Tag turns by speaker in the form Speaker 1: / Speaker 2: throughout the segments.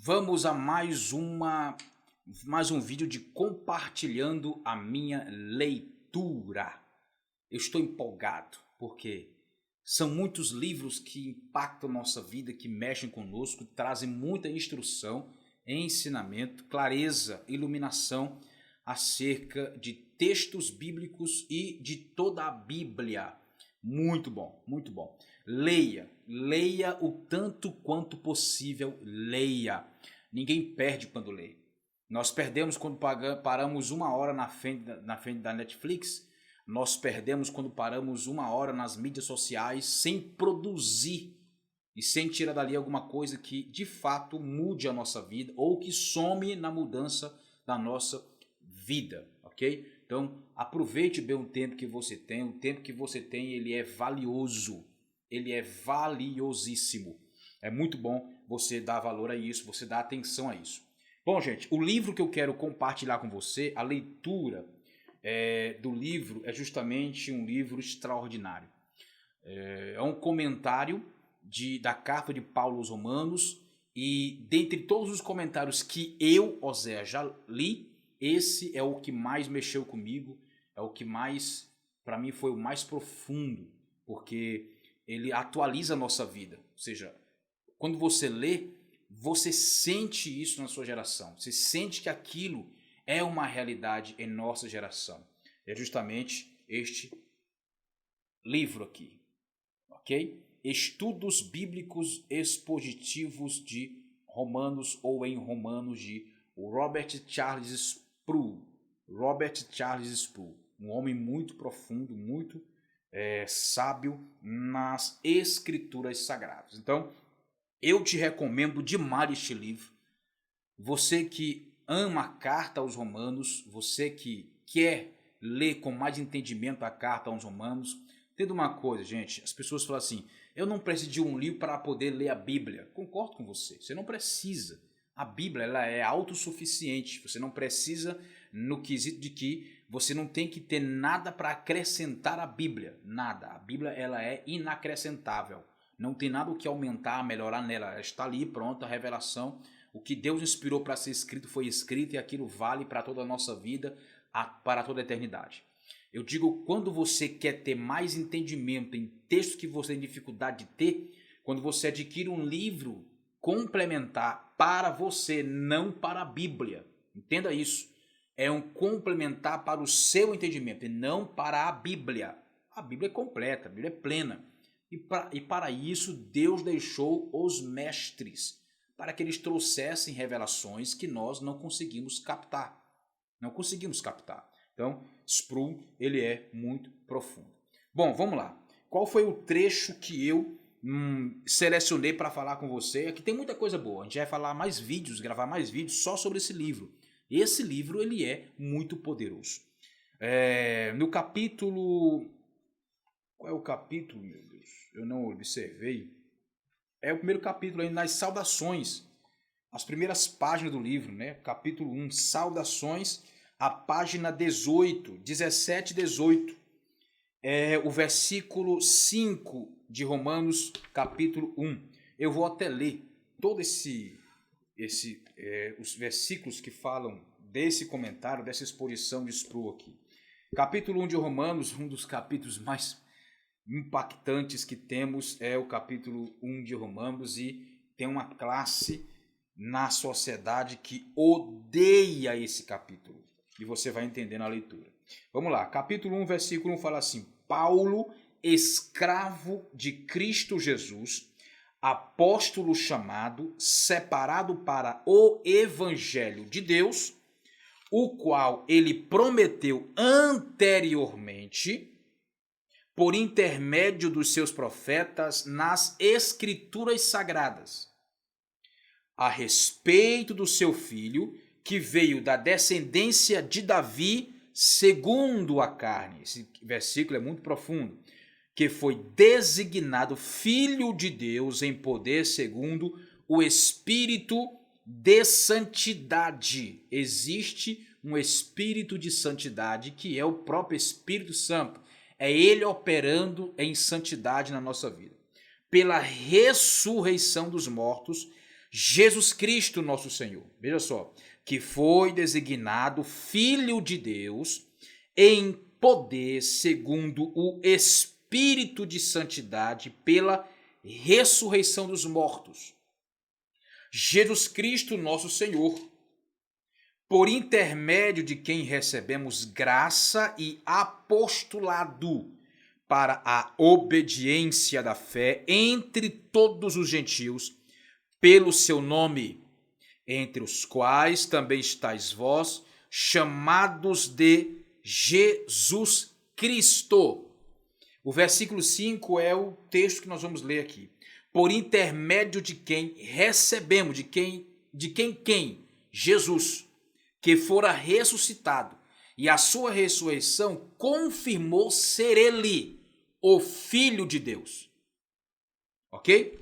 Speaker 1: Vamos a mais um vídeo de compartilhando a minha leitura. Eu estou empolgado porque são muitos livros que impactam nossa vida, que mexem conosco, trazem muita instrução, ensinamento, clareza, iluminação acerca de textos bíblicos e de toda a Bíblia. Muito bom, muito bom. Leia o tanto quanto possível, leia. Ninguém perde quando lê. Nós perdemos quando paramos uma hora na frente da Netflix, nós perdemos quando paramos uma hora nas mídias sociais sem produzir e sem tirar dali alguma coisa que de fato mude a nossa vida ou que some na mudança da nossa vida, ok? Então aproveite bem o tempo que você tem, o tempo que você tem ele é valioso. Ele é valiosíssimo. É muito bom você dar valor a isso, você dar atenção a isso. Bom, gente, o livro que eu quero compartilhar com você, a leitura do livro é justamente um livro extraordinário. É um comentário da carta de Paulo aos Romanos e dentre todos os comentários que eu, Oséias, já li, esse é o que mais mexeu comigo, é o que mais, para mim, foi o mais profundo, porque ele atualiza a nossa vida, ou seja, quando você lê, você sente isso na sua geração, você sente que aquilo é uma realidade em nossa geração. É justamente este livro aqui, ok? Estudos Bíblicos Expositivos de Romanos ou em Romanos de Robert Charles Sproul. Robert Charles Sproul, um homem muito profundo, muito sábio nas escrituras sagradas. Então, eu te recomendo demais este livro. Você que ama a carta aos Romanos, você que quer ler com mais entendimento a carta aos Romanos, entenda uma coisa, gente, as pessoas falam assim, eu não preciso de um livro para poder ler a Bíblia. Concordo com você, você não precisa. A Bíblia ela é autossuficiente, você não precisa no quesito de que você não tem que ter nada para acrescentar à Bíblia, nada. A Bíblia ela é inacrescentável, não tem nada o que aumentar, melhorar nela, ela está ali pronta, a revelação, o que Deus inspirou para ser escrito foi escrito e aquilo vale para toda a nossa vida, para toda a eternidade. Eu digo, quando você quer ter mais entendimento em textos que você tem dificuldade de ter, quando você adquire um livro complementar para você, não para a Bíblia. Entenda isso. É um complementar para o seu entendimento e não para a Bíblia. A Bíblia é completa, a Bíblia é plena. E para isso Deus deixou os mestres, para que eles trouxessem revelações que nós não conseguimos captar. Não conseguimos captar. Então, Sproul, ele é muito profundo. Bom, vamos lá. Qual foi o trecho que eu selecionei para falar com você? Aqui tem muita coisa boa. A gente vai falar mais vídeos, gravar mais vídeos só sobre esse livro. Esse livro ele é muito poderoso. No capítulo... Qual é o capítulo, meu Deus? Eu não observei. É o primeiro capítulo aí, nas saudações. As primeiras páginas do livro, né? Capítulo 1, saudações, a página 18, 17 e 18. O versículo 5 de Romanos, capítulo 1. Eu vou até ler todos os versículos que falam desse comentário, dessa exposição de Sproul aqui. Capítulo 1 de Romanos, um dos capítulos mais impactantes que temos é o capítulo 1 de Romanos e tem uma classe na sociedade que odeia esse capítulo. E você vai entender na leitura. Vamos lá, capítulo 1, versículo 1 fala assim: Paulo, escravo de Cristo Jesus, apóstolo chamado, separado para o evangelho de Deus, o qual ele prometeu anteriormente, por intermédio dos seus profetas, nas escrituras sagradas, a respeito do seu filho, que veio da descendência de Davi, segundo a carne. Esse versículo é muito profundo. Que foi designado Filho de Deus em poder segundo o Espírito de santidade. Existe um Espírito de santidade que é o próprio Espírito Santo. É ele operando em santidade na nossa vida. Pela ressurreição dos mortos, Jesus Cristo, nosso Senhor, veja só, que foi designado Filho de Deus em poder segundo o Espírito de santidade pela ressurreição dos mortos. Jesus Cristo, nosso Senhor, por intermédio de quem recebemos graça e apostolado para a obediência da fé entre todos os gentios, pelo seu nome, entre os quais também estáis vós, chamados de Jesus Cristo. O versículo 5 é o texto que nós vamos ler aqui. Por intermédio de quem recebemos, de quem? Jesus, que fora ressuscitado, e a sua ressurreição confirmou ser ele o Filho de Deus. Ok?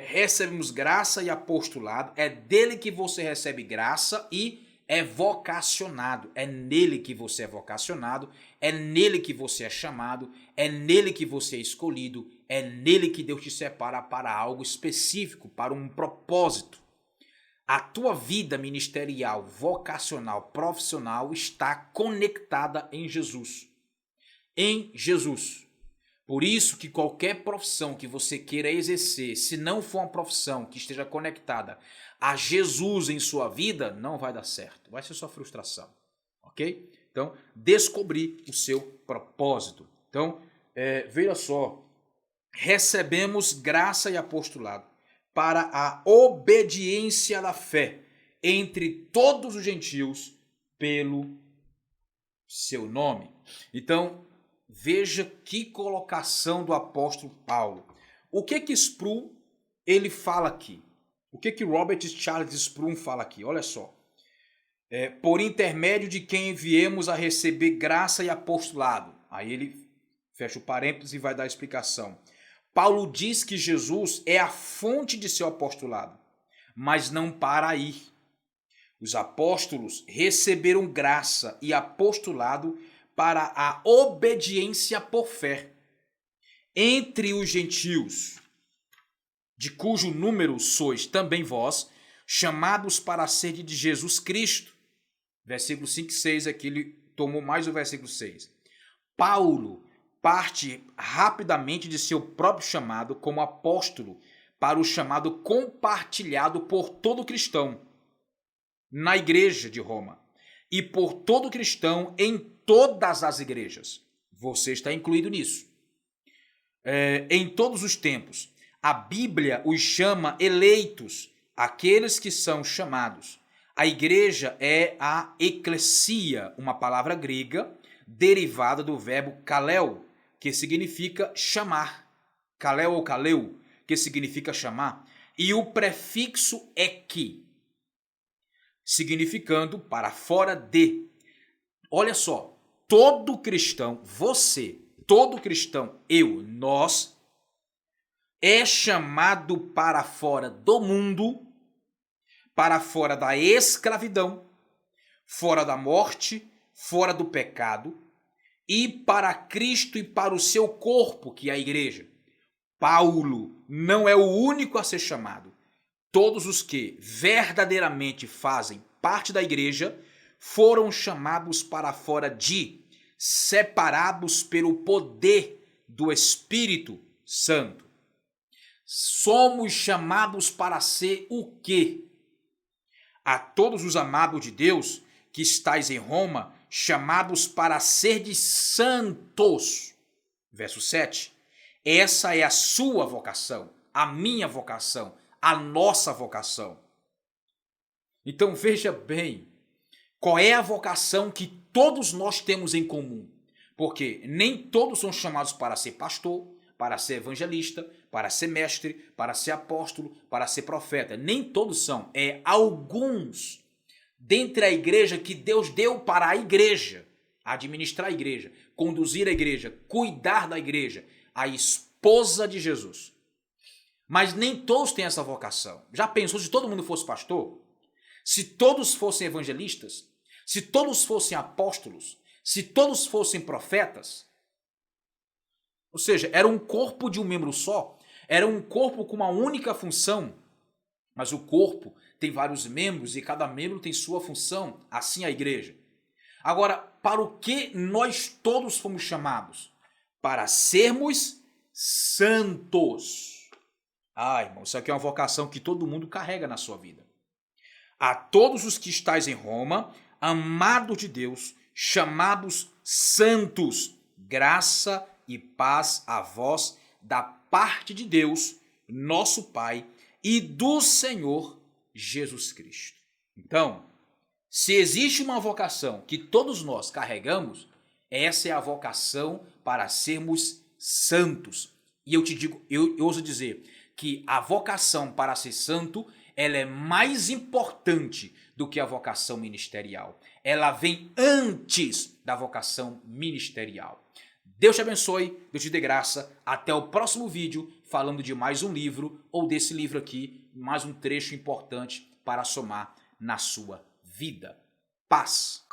Speaker 1: Recebemos graça e apostolado, é dele que você recebe graça e é vocacionado, é nele que você é vocacionado, é nele que você é chamado, é nele que você é escolhido, é nele que Deus te separa para algo específico, para um propósito. A tua vida ministerial, vocacional, profissional está conectada em Jesus. Em Jesus. Por isso que qualquer profissão que você queira exercer, se não for uma profissão que esteja conectada a Jesus em sua vida, não vai dar certo. Vai ser só frustração. Ok? Então, descobrir o seu propósito. Então, veja só. Recebemos graça e apostolado para a obediência da fé entre todos os gentios pelo seu nome. Então, veja que colocação do apóstolo Paulo. O que Sproul ele fala aqui? O que Robert Charles Sproul fala aqui? Olha só. Por intermédio de quem viemos a receber graça e apostolado. Aí ele fecha o parênteses e vai dar a explicação. Paulo diz que Jesus é a fonte de seu apostolado, mas não para aí. Os apóstolos receberam graça e apostolado para a obediência por fé entre os gentios, de cujo número sois também vós, chamados para ser de Jesus Cristo. Versículo 5 e 6, aqui ele tomou mais o versículo 6. Paulo parte rapidamente de seu próprio chamado como apóstolo para o chamado compartilhado por todo cristão na igreja de Roma e por todo cristão em todas as igrejas. Você está incluído nisso. Em todos os tempos. A Bíblia os chama eleitos, aqueles que são chamados. A igreja é a eclesia, uma palavra grega derivada do verbo kaleo, que significa chamar. Kaleo ou kaleu, que significa chamar. E o prefixo ek, significando para fora de. Olha só, todo cristão, você, todo cristão, eu, nós, é chamado para fora do mundo, para fora da escravidão, fora da morte, fora do pecado, e para Cristo e para o seu corpo, que é a igreja. Paulo não é o único a ser chamado. Todos os que verdadeiramente fazem parte da igreja foram chamados para fora separados pelo poder do Espírito Santo. Somos chamados para ser o quê? A todos os amados de Deus que estáis em Roma, chamados para ser de santos. Verso 7. Essa é a sua vocação, a minha vocação, a nossa vocação. Então veja bem, qual é a vocação que todos nós temos em comum? Porque nem todos são chamados para ser pastor, para ser evangelista, para ser mestre, para ser apóstolo, para ser profeta. Nem todos são. Alguns dentre a igreja que Deus deu para a igreja, administrar a igreja, conduzir a igreja, cuidar da igreja, a esposa de Jesus. Mas nem todos têm essa vocação. Já pensou se todo mundo fosse pastor? Se todos fossem evangelistas? Se todos fossem apóstolos? Se todos fossem profetas? Ou seja, era um corpo de um membro só? Era um corpo com uma única função? Mas o corpo tem vários membros e cada membro tem sua função, assim a igreja. Agora, para o que nós todos fomos chamados? Para sermos santos. Irmão, isso aqui é uma vocação que todo mundo carrega na sua vida. A todos os que estáis em Roma, amados de Deus, chamados santos, graça e paz a vós da parte de Deus, nosso Pai, e do Senhor Jesus Cristo. Então, se existe uma vocação que todos nós carregamos, essa é a vocação para sermos santos. E eu te digo, eu ouso dizer que a vocação para ser santo, ela é mais importante do que a vocação ministerial. Ela vem antes da vocação ministerial. Deus te abençoe, Deus te dê graça. Até o próximo vídeo falando de mais um livro ou desse livro aqui, mais um trecho importante para somar na sua vida. Paz.